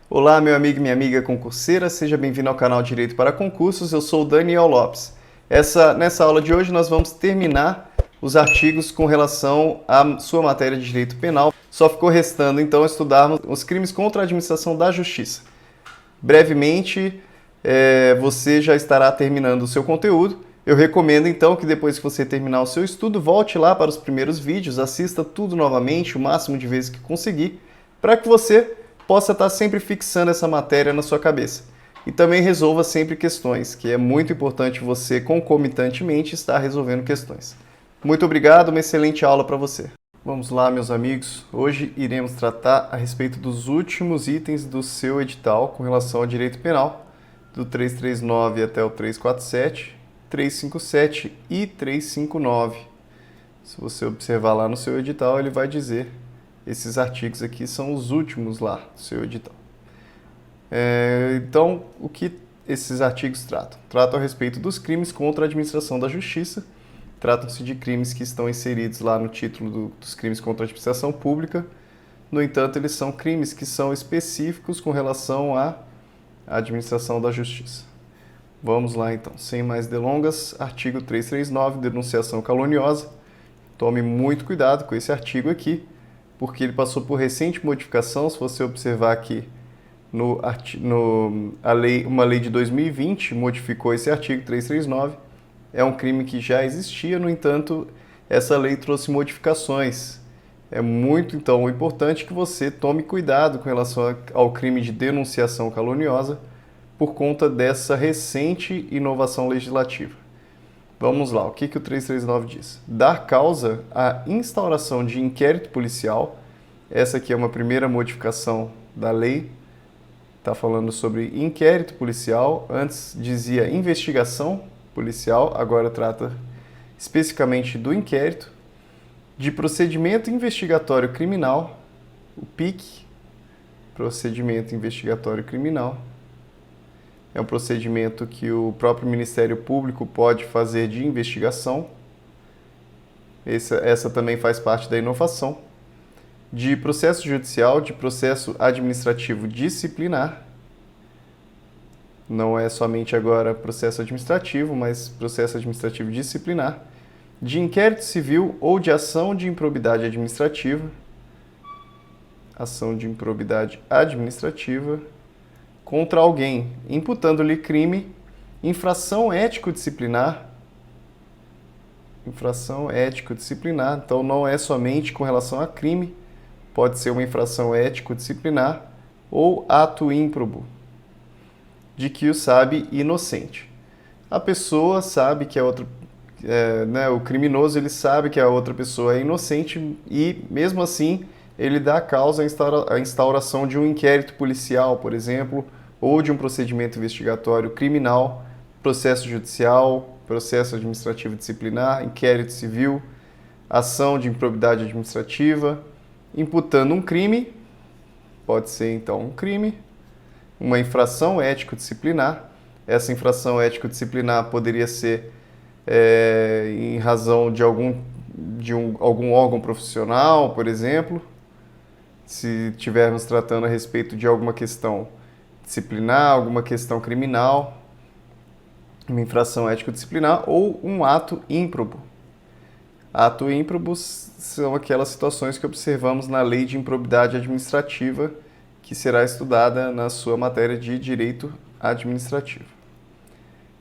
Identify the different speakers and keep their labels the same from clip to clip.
Speaker 1: Olá, meu amigo e minha amiga concurseira, seja bem-vindo ao canal Direito para Concursos, eu sou o Daniel Lopes. Nessa aula de hoje nós vamos terminar os artigos com relação à sua matéria de Direito Penal. Só ficou restando então estudarmos os crimes contra a administração da Justiça. Brevemente, você já estará terminando o seu conteúdo. Eu recomendo então que depois que você terminar o seu estudo, volte lá para os primeiros vídeos, assista tudo novamente, o máximo de vezes que conseguir, para que você possa estar sempre fixando essa matéria na sua cabeça. E também resolva sempre questões, que é muito importante você concomitantemente estar resolvendo questões. Muito obrigado, uma excelente aula para você. Vamos lá, meus amigos. Hoje iremos tratar a respeito dos últimos itens do seu edital com relação ao direito penal, do 339 até o 347, 357 e 359. Se você observar lá no seu edital, ele vai dizer: esses artigos aqui são os últimos lá do seu edital. Então, o que esses artigos tratam? Tratam a respeito dos crimes contra a administração da justiça. Tratam-se de crimes que estão inseridos lá no título dos crimes contra a administração pública. No entanto, eles são crimes que são específicos com relação à administração da justiça. Vamos lá então, sem mais delongas, artigo 339, denunciação caluniosa. Tome muito cuidado com esse artigo aqui, porque ele passou por recente modificação. Se você observar aqui, uma lei de 2020 modificou esse artigo 339, é um crime que já existia, no entanto, essa lei trouxe modificações. É muito, então, importante que você tome cuidado com relação ao crime de denunciação caluniosa por conta dessa recente inovação legislativa. Vamos lá, o que o 339 diz? Dar causa à instauração de inquérito policial. Essa aqui é uma primeira modificação da lei. Está falando sobre inquérito policial. Antes dizia investigação policial, agora trata especificamente do inquérito. De procedimento investigatório criminal, o PIC, procedimento investigatório criminal. É um procedimento que o próprio Ministério Público pode fazer de investigação. Essa também faz parte da inovação. De processo judicial, de processo administrativo disciplinar. Não é somente agora processo administrativo, mas processo administrativo disciplinar. De inquérito civil ou de ação de improbidade administrativa. Ação de improbidade administrativa contra alguém, imputando-lhe crime, infração ético-disciplinar. Infração ético-disciplinar, então não é somente com relação a crime, pode ser uma infração ético-disciplinar ou ato ímprobo, de que o sabe inocente. A pessoa sabe que a outra, o criminoso ele sabe que a outra pessoa é inocente e, mesmo assim, ele dá causa à instauração de um inquérito policial, por exemplo, ou de um procedimento investigatório criminal, processo judicial, processo administrativo disciplinar, inquérito civil, ação de improbidade administrativa, imputando um crime, pode ser então um crime, uma infração ético-disciplinar. Essa infração ético-disciplinar poderia ser em razão de algum órgão profissional, por exemplo, se estivermos tratando a respeito de alguma questão disciplinar, alguma questão criminal, uma infração ético-disciplinar ou um ato ímprobo. Ato ímprobo são aquelas situações que observamos na Lei de Improbidade Administrativa, que será estudada na sua matéria de Direito Administrativo.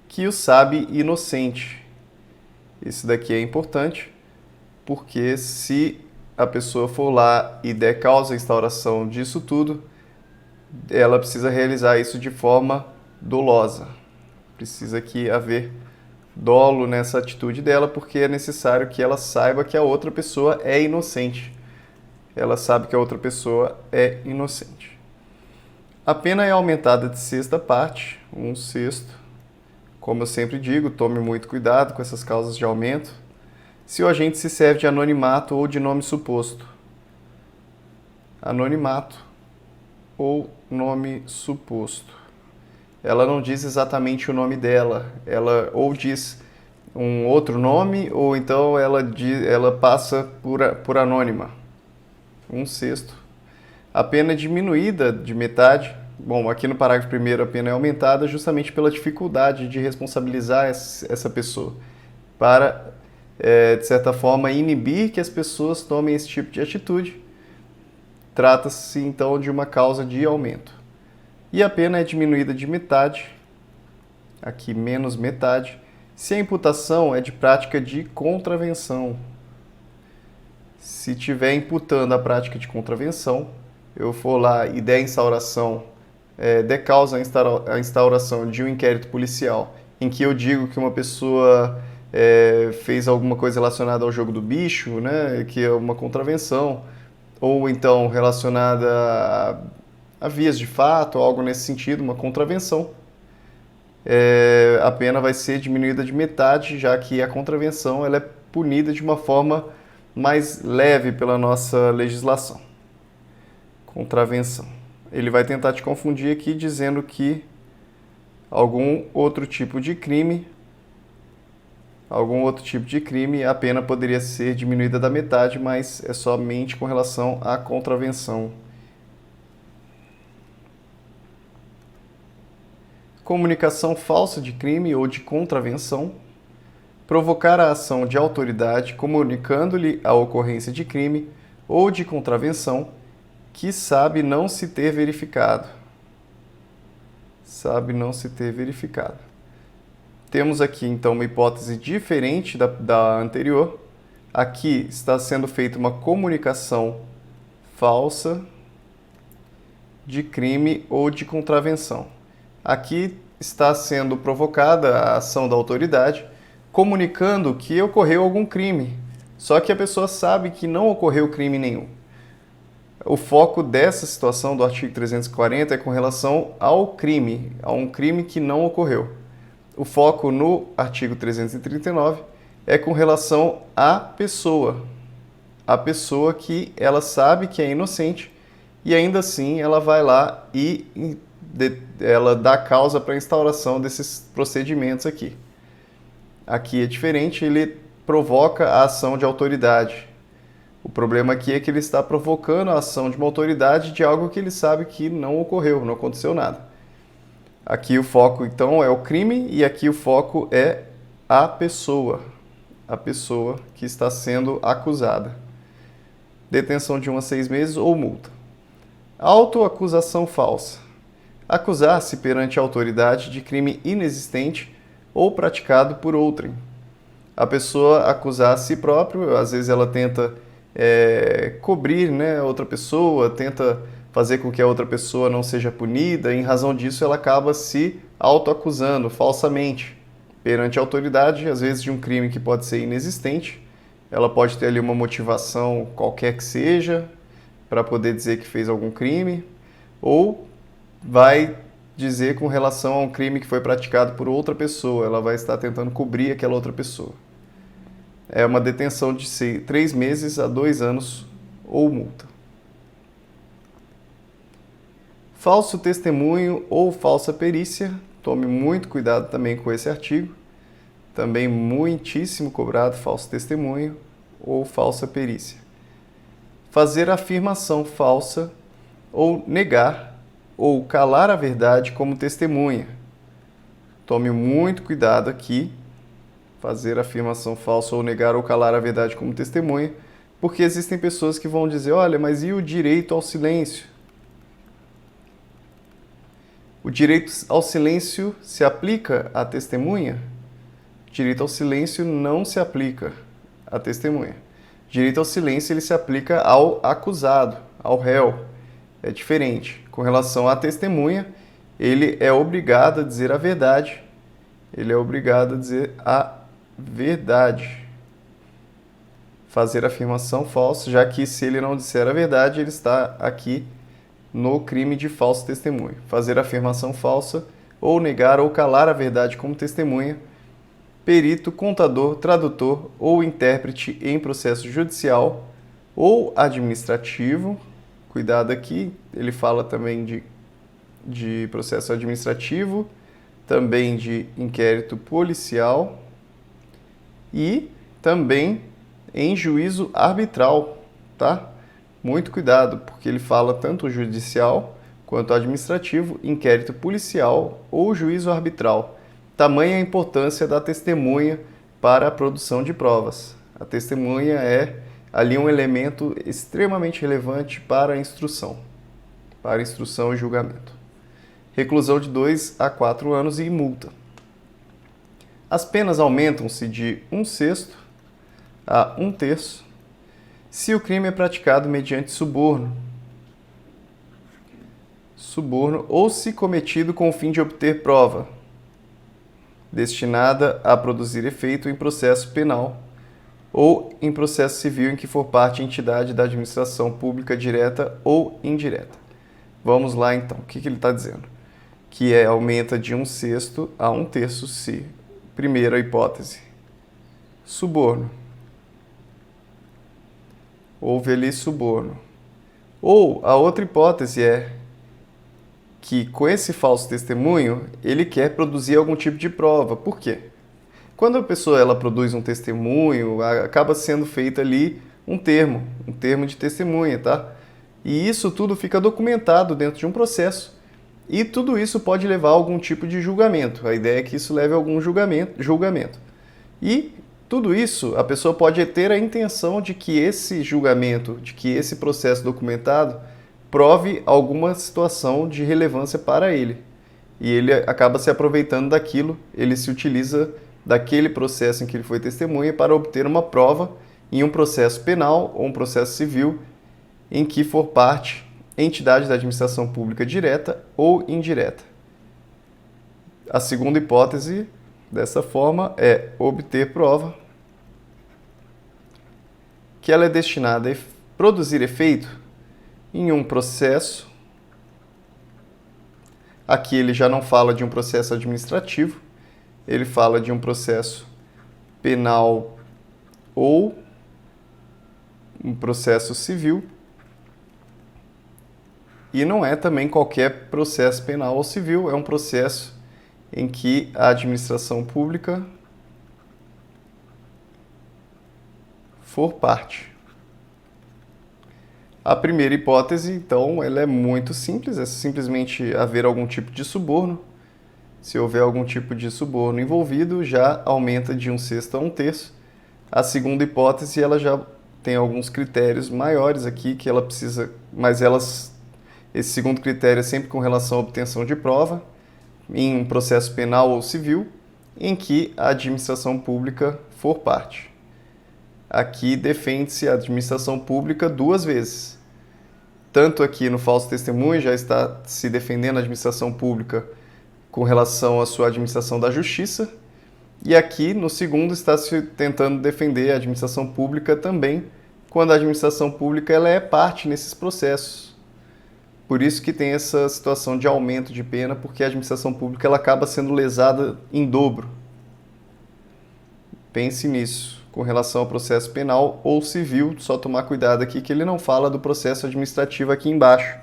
Speaker 1: Que o sabe inocente. Esse daqui é importante, porque se a pessoa for lá e der causa à instauração disso tudo, ela precisa realizar isso de forma dolosa. Precisa que haver dolo nessa atitude dela, porque é necessário que ela saiba que a outra pessoa é inocente. Ela sabe que a outra pessoa é inocente. A pena é aumentada de sexta parte, 1/6. Como eu sempre digo, tome muito cuidado com essas causas de aumento. Se o agente se serve de anonimato ou de nome suposto. Anonimato ou nome suposto. Ela não diz exatamente o nome dela, ela ou diz um outro nome, ou então ela passa por anônima. 1/6. A pena é diminuída de metade Bom, aqui no parágrafo primeiro a pena é aumentada justamente pela dificuldade de responsabilizar essa pessoa, para, de certa forma, inibir que as pessoas tomem esse tipo de atitude. Trata-se, então, de uma causa de aumento. E a pena é diminuída de metade, aqui menos metade, se a imputação é de prática de contravenção. Se estiver imputando a prática de contravenção, eu for lá e der instauração, der causa a instauração de um inquérito policial, em que eu digo que uma pessoa fez alguma coisa relacionada ao jogo do bicho, né, que é uma contravenção, ou então relacionada a vias de fato, algo nesse sentido, uma contravenção, a pena vai ser diminuída de metade, já que a contravenção ela é punida de uma forma mais leve pela nossa legislação. Contravenção. Ele vai tentar te confundir aqui dizendo que algum outro tipo de crime, a pena poderia ser diminuída da metade, mas é somente com relação à contravenção. Comunicação falsa de crime ou de contravenção. Provocar a ação de autoridade comunicando-lhe a ocorrência de crime ou de contravenção que sabe não se ter verificado. Temos aqui, então, uma hipótese diferente da anterior. Aqui está sendo feita uma comunicação falsa de crime ou de contravenção. Aqui está sendo provocada a ação da autoridade, comunicando que ocorreu algum crime, só que a pessoa sabe que não ocorreu crime nenhum. O foco dessa situação do artigo 340 é com relação ao crime, a um crime que não ocorreu. O foco no artigo 339 é com relação à pessoa. A pessoa que ela sabe que é inocente e ainda assim ela vai lá e ela dá causa para a instauração desses procedimentos aqui. Aqui é diferente, ele provoca a ação de autoridade. O problema aqui é que ele está provocando a ação de uma autoridade de algo que ele sabe que não ocorreu, não aconteceu nada. Aqui o foco, então, é o crime e aqui o foco é a pessoa que está sendo acusada. Detenção de 1 a 6 meses ou multa. Autoacusação falsa. Acusar-se perante a autoridade de crime inexistente ou praticado por outrem. A pessoa acusar a si próprio, às vezes ela tenta cobrir, né, outra pessoa, tenta fazer com que a outra pessoa não seja punida, e em razão disso ela acaba se autoacusando falsamente perante a autoridade, às vezes de um crime que pode ser inexistente. Ela pode ter ali uma motivação qualquer que seja para poder dizer que fez algum crime, ou vai dizer com relação a um crime que foi praticado por outra pessoa, ela vai estar tentando cobrir aquela outra pessoa. É uma detenção de 3 meses a 2 anos ou multa. Falso testemunho ou falsa perícia. Tome muito cuidado também com esse artigo. Também muitíssimo cobrado falso testemunho ou falsa perícia. Fazer afirmação falsa ou negar ou calar a verdade como testemunha. Tome muito cuidado aqui. Fazer afirmação falsa ou negar ou calar a verdade como testemunha, porque existem pessoas que vão dizer, olha, mas e o direito ao silêncio? O direito ao silêncio se aplica à testemunha? O direito ao silêncio não se aplica à testemunha. O direito ao silêncio ele se aplica ao acusado, ao réu. É diferente. Com relação à testemunha, ele é obrigado a dizer a verdade. Fazer afirmação falsa, já que se ele não disser a verdade, ele está aqui no crime de falso testemunho. Fazer afirmação falsa, ou negar ou calar a verdade como testemunha, perito, contador, tradutor ou intérprete em processo judicial ou administrativo. Cuidado aqui, ele fala também de processo administrativo, também de inquérito policial e também em juízo arbitral, tá? Muito cuidado, porque ele fala tanto judicial Quanto ao administrativo, inquérito policial ou juízo arbitral. Tamanha a importância da testemunha para a produção de provas. A testemunha é ali um elemento extremamente relevante para a instrução e julgamento. Reclusão de 2 a 4 anos e multa. As penas aumentam-se de 1/6 a 1/3 se o crime é praticado mediante suborno ou se cometido com o fim de obter prova destinada a produzir efeito em processo penal ou em processo civil em que for parte entidade da administração pública direta ou indireta. Vamos lá então, o que ele está dizendo? Que aumenta de 1/6 a 1/3 se, primeira hipótese, suborno. Houve ali suborno. Ou a outra hipótese é que com esse falso testemunho, ele quer produzir algum tipo de prova. Por quê? Quando a pessoa ela produz um testemunho, acaba sendo feito ali um termo de testemunha, tá? E isso tudo fica documentado dentro de um processo. E tudo isso pode levar a algum tipo de julgamento. A ideia é que isso leve a algum julgamento. E tudo isso, a pessoa pode ter a intenção de que esse julgamento, de que esse processo documentado prove alguma situação de relevância para ele. E ele acaba se aproveitando daquilo, ele se utiliza daquele processo em que ele foi testemunha para obter uma prova em um processo penal ou um processo civil em que for parte entidade da administração pública direta ou indireta. A segunda hipótese, dessa forma, é obter prova que ela é destinada a produzir efeito em um processo. Aqui ele já não fala de um processo administrativo, ele fala de um processo penal ou um processo civil. E não é também qualquer processo penal ou civil, é um processo em que a administração pública for parte. A primeira hipótese, então, ela é muito simples, é simplesmente haver algum tipo de suborno. Se houver algum tipo de suborno envolvido, já aumenta de 1/6 a 1/3. A segunda hipótese, ela já tem alguns critérios maiores aqui que ela precisa, mas esse segundo critério é sempre com relação à obtenção de prova, em um processo penal ou civil, em que a administração pública for parte. Aqui defende-se a administração pública 2 vezes. Tanto aqui no falso testemunho já está se defendendo a administração pública com relação à sua administração da justiça, e aqui no segundo está se tentando defender a administração pública também, quando a administração pública ela é parte nesses processos. Por isso que tem essa situação de aumento de pena, porque a administração pública ela acaba sendo lesada em dobro. Pense nisso. Com relação ao processo penal ou civil, só tomar cuidado aqui que ele não fala do processo administrativo aqui embaixo.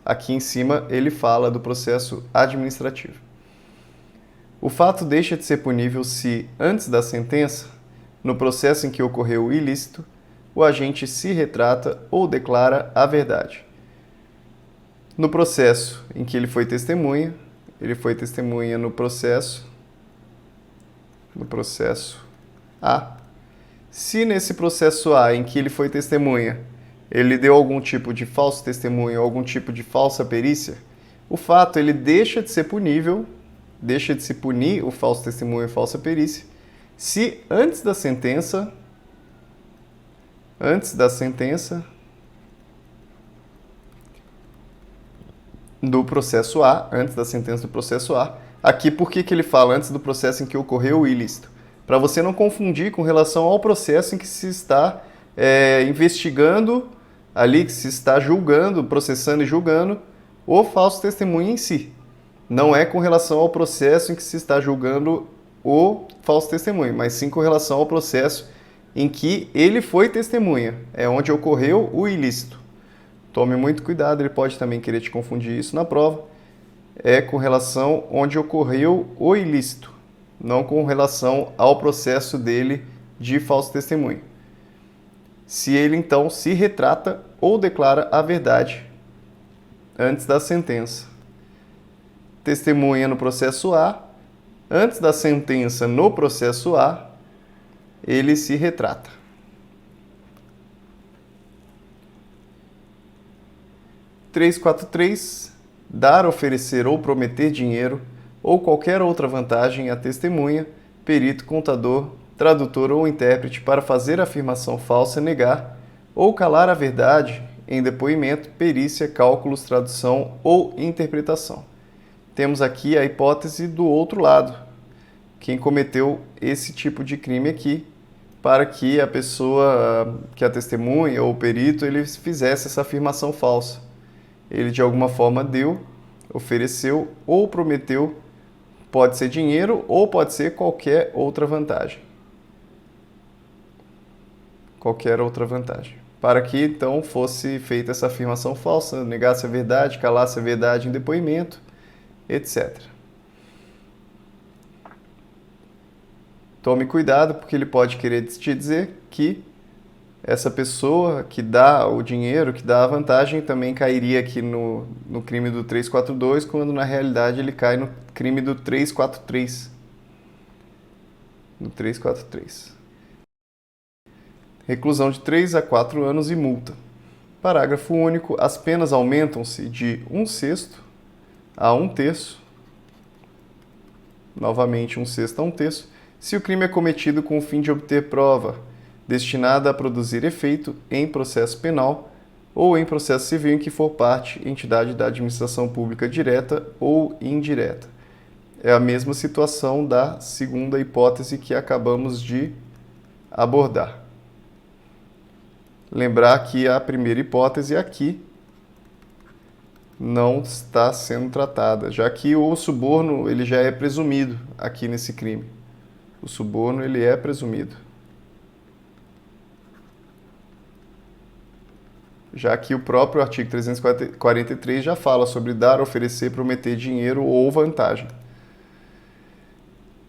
Speaker 1: Aqui em cima ele fala do processo administrativo. O fato deixa de ser punível se, antes da sentença, no processo em que ocorreu o ilícito, o agente se retrata ou declara a verdade. No processo em que ele foi testemunha no processo A. Se nesse processo A, em que ele foi testemunha, ele deu algum tipo de falso testemunho, algum tipo de falsa perícia, o fato ele deixa de ser punível, deixa de se punir o falso testemunho e falsa perícia, se antes da sentença do processo A, antes da sentença do processo A, aqui por que ele fala antes do processo em que ocorreu o ilícito? Para você não confundir com relação ao processo em que se está investigando, ali que se está julgando, processando e julgando o falso testemunho em si. Não é com relação ao processo em que se está julgando o falso testemunho, mas sim com relação ao processo em que ele foi testemunha, é onde ocorreu o ilícito. Tome muito cuidado, ele pode também querer te confundir isso na prova. É com relação onde ocorreu o ilícito, não com relação ao processo dele de falso testemunho. Se ele então se retrata ou declara a verdade antes da sentença. Testemunha no processo A, antes da sentença no processo A, ele se retrata. (343) Dar, oferecer ou prometer dinheiro ou qualquer outra vantagem à testemunha, perito, contador, tradutor ou intérprete para fazer afirmação falsa, negar ou calar a verdade em depoimento, perícia, cálculos, tradução ou interpretação. Temos aqui a hipótese do outro lado, quem cometeu esse tipo de crime aqui, para que a pessoa, que a testemunha ou o perito, ele fizesse essa afirmação falsa. Ele de alguma forma deu, ofereceu ou prometeu, pode ser dinheiro ou pode ser qualquer outra vantagem. Qualquer outra vantagem. Para que então fosse feita essa afirmação falsa, negasse a verdade, calasse a verdade em depoimento, etc. Tome cuidado, porque ele pode querer te dizer que essa pessoa que dá o dinheiro, que dá a vantagem, também cairia aqui no crime do 342, quando na realidade ele cai no crime do 343. No 343. Reclusão de 3 a 4 anos e multa. Parágrafo único. As penas aumentam-se de 1/6 a 1/3. Novamente, 1/6 a 1/3. Se o crime é cometido com o fim de obter prova destinada a produzir efeito em processo penal ou em processo civil em que for parte entidade da administração pública direta ou indireta. É a mesma situação da segunda hipótese que acabamos de abordar. Lembrar que a primeira hipótese aqui não está sendo tratada, já que o suborno ele já é presumido aqui nesse crime. O suborno ele é presumido. Já que o próprio artigo 343 já fala sobre dar, oferecer, prometer dinheiro ou vantagem.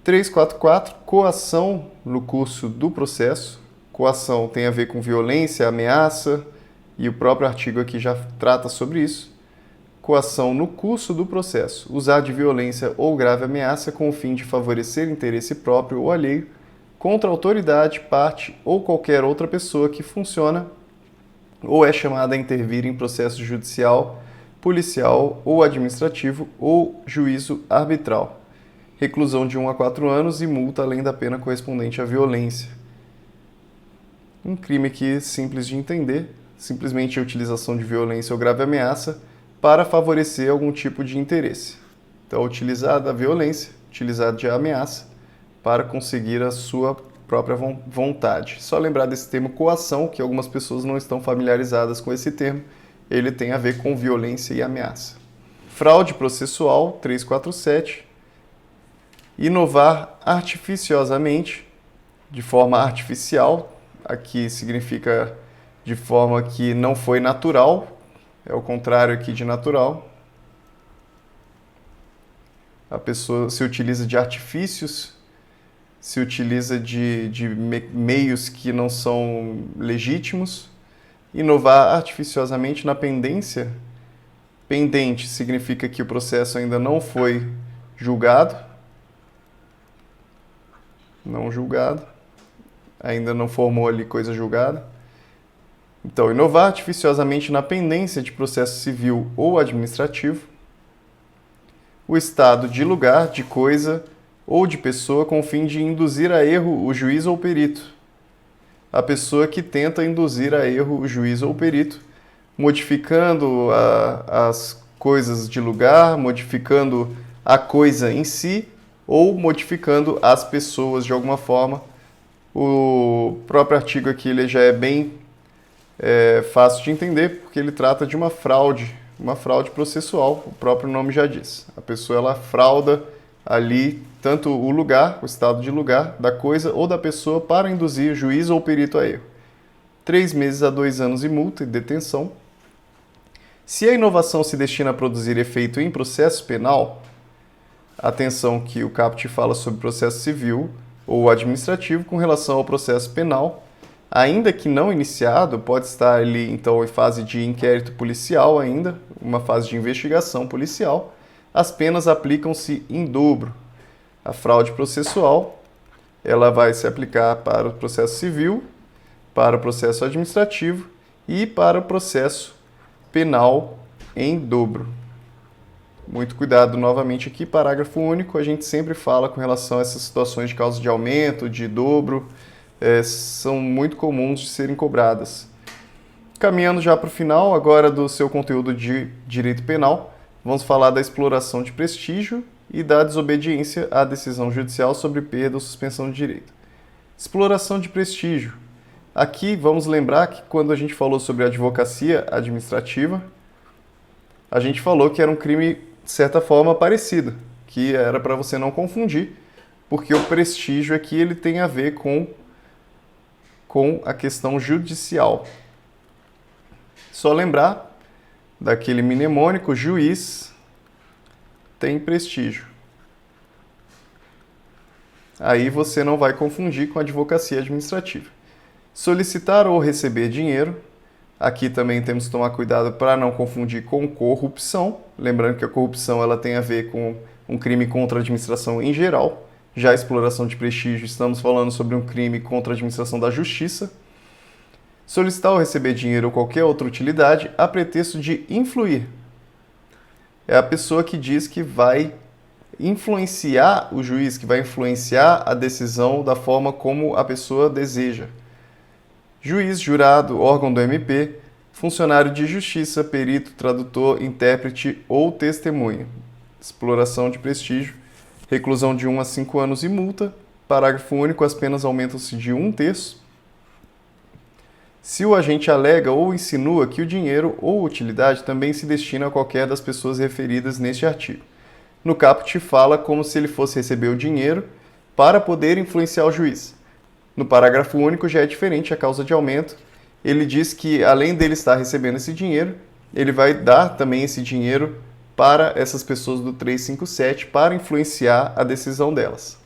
Speaker 1: 344, coação no curso do processo. Coação tem a ver com violência, ameaça, e o próprio artigo aqui já trata sobre isso. Coação no curso do processo. Usar de violência ou grave ameaça com o fim de favorecer interesse próprio ou alheio contra a autoridade, parte ou qualquer outra pessoa que funciona ou é chamada a intervir em processo judicial, policial ou administrativo ou juízo arbitral. Reclusão de 1 a 4 anos e multa além da pena correspondente à violência. Um crime que é simples de entender, simplesmente a utilização de violência ou grave ameaça para favorecer algum tipo de interesse. Então, utilizar da violência, utilizar de ameaça para conseguir a sua própria vontade. Só lembrar desse termo coação, que algumas pessoas não estão familiarizadas com esse termo, ele tem a ver com violência e ameaça. Fraude processual, 347. Inovar artificiosamente, de forma artificial, aqui significa de forma que não foi natural, é o contrário aqui de natural. A pessoa se utiliza de artifícios, se utiliza de meios que não são legítimos. Inovar artificiosamente na pendência. Pendente significa que o processo ainda não foi julgado. Não julgado. Ainda não formou ali coisa julgada. Então, inovar artificiosamente na pendência de processo civil ou administrativo. O estado de lugar, de coisa ou de pessoa com o fim de induzir a erro o juiz ou perito. A pessoa que tenta induzir a erro o juiz ou perito, modificando as coisas de lugar, modificando a coisa em si ou modificando as pessoas de alguma forma. O próprio artigo aqui ele já é bem fácil de entender, porque ele trata de uma fraude processual, o próprio nome já diz. A pessoa ela frauda ali tanto o lugar, o estado de lugar da coisa ou da pessoa para induzir o juiz ou perito a erro. 3 meses a 2 anos e multa e detenção. Se a inovação se destina a produzir efeito em processo penal, atenção que o caput fala sobre processo civil ou administrativo com relação ao processo penal, ainda que não iniciado, pode estar ali então em fase de inquérito policial ainda, uma fase de investigação policial, as penas aplicam-se em dobro. A fraude processual, ela vai se aplicar para o processo civil, para o processo administrativo e para o processo penal em dobro. Muito cuidado novamente aqui, parágrafo único, a gente sempre fala com relação a essas situações de causa de aumento, de dobro, são muito comuns de serem cobradas. Caminhando já para o final agora do seu conteúdo de direito penal, vamos falar da exploração de prestígio e da desobediência à decisão judicial sobre perda ou suspensão de direito. Exploração de prestígio. Aqui vamos lembrar que quando a gente falou sobre a advocacia administrativa, a gente falou que era um crime, de certa forma, parecido, que era para você não confundir, porque o prestígio aqui ele tem a ver com a questão judicial. Só lembrar daquele mnemônico, juiz tem prestígio. Aí você não vai confundir com a advocacia administrativa. Solicitar ou receber dinheiro. Aqui também temos que tomar cuidado para não confundir com corrupção. Lembrando que a corrupção ela tem a ver com um crime contra a administração em geral. Já a exploração de prestígio, estamos falando sobre um crime contra a administração da justiça. Solicitar ou receber dinheiro ou qualquer outra utilidade a pretexto de influir. É a pessoa que diz que vai influenciar o juiz, que vai influenciar a decisão da forma como a pessoa deseja. Juiz, jurado, órgão do MP, funcionário de justiça, perito, tradutor, intérprete ou testemunha. Exploração de prestígio, reclusão de 1 a 5 anos e multa. Parágrafo único, as penas aumentam-se de 1/3. Se o agente alega ou insinua que o dinheiro ou utilidade também se destina a qualquer das pessoas referidas neste artigo. No caput fala como se ele fosse receber o dinheiro para poder influenciar o juiz. No parágrafo único já é diferente a causa de aumento. Ele diz que, além dele estar recebendo esse dinheiro, ele vai dar também esse dinheiro para essas pessoas do 357 para influenciar a decisão delas.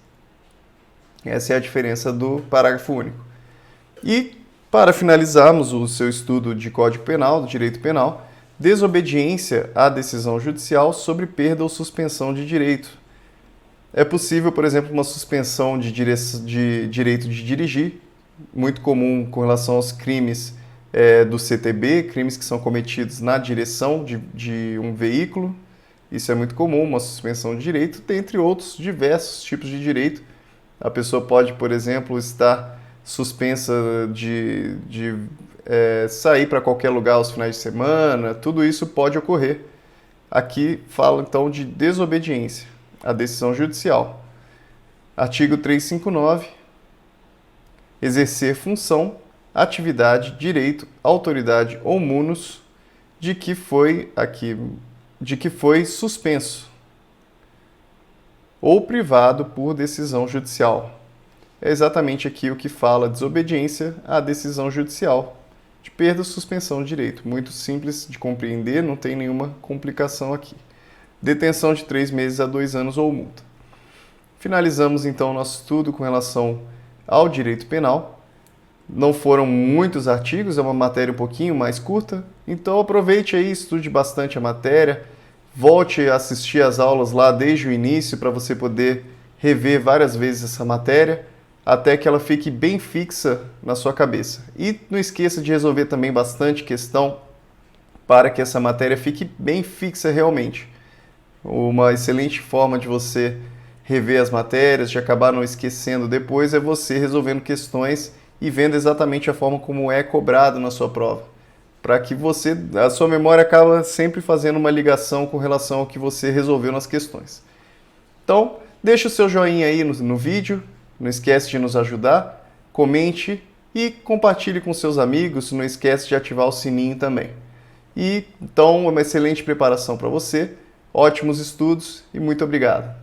Speaker 1: Essa é a diferença do parágrafo único. E, para finalizarmos o seu estudo de Código Penal, do direito penal, desobediência à decisão judicial sobre perda ou suspensão de direito. É possível, por exemplo, uma suspensão de direito de dirigir, muito comum com relação aos crimes do CTB, crimes que são cometidos na direção de um veículo. Isso é muito comum, uma suspensão de direito, dentre outros diversos tipos de direito. A pessoa pode, por exemplo, estar suspensa de sair para qualquer lugar aos finais de semana, tudo isso pode ocorrer. Aqui fala então de desobediência à decisão judicial. Artigo 359, exercer função, atividade, direito, autoridade ou munus de que foi suspenso ou privado por decisão judicial. É exatamente aqui o que fala desobediência à decisão judicial, de perda ou suspensão de direito. Muito simples de compreender, não tem nenhuma complicação aqui. Detenção de 3 meses a 2 anos ou multa. Finalizamos então o nosso estudo com relação ao direito penal. Não foram muitos artigos, é uma matéria um pouquinho mais curta, então aproveite aí, estude bastante a matéria, volte a assistir às aulas lá desde o início para você poder rever várias vezes essa matéria, até que ela fique bem fixa na sua cabeça. E não esqueça de resolver também bastante questão para que essa matéria fique bem fixa realmente. Uma excelente forma de você rever as matérias, de acabar não esquecendo depois, é você resolvendo questões e vendo exatamente a forma como é cobrado na sua prova. Para que a sua memória acaba sempre fazendo uma ligação com relação ao que você resolveu nas questões. Então, deixa o seu joinha aí no vídeo, não esquece de nos ajudar, comente e compartilhe com seus amigos, não esquece de ativar o sininho também. E então, uma excelente preparação para você, ótimos estudos e muito obrigado.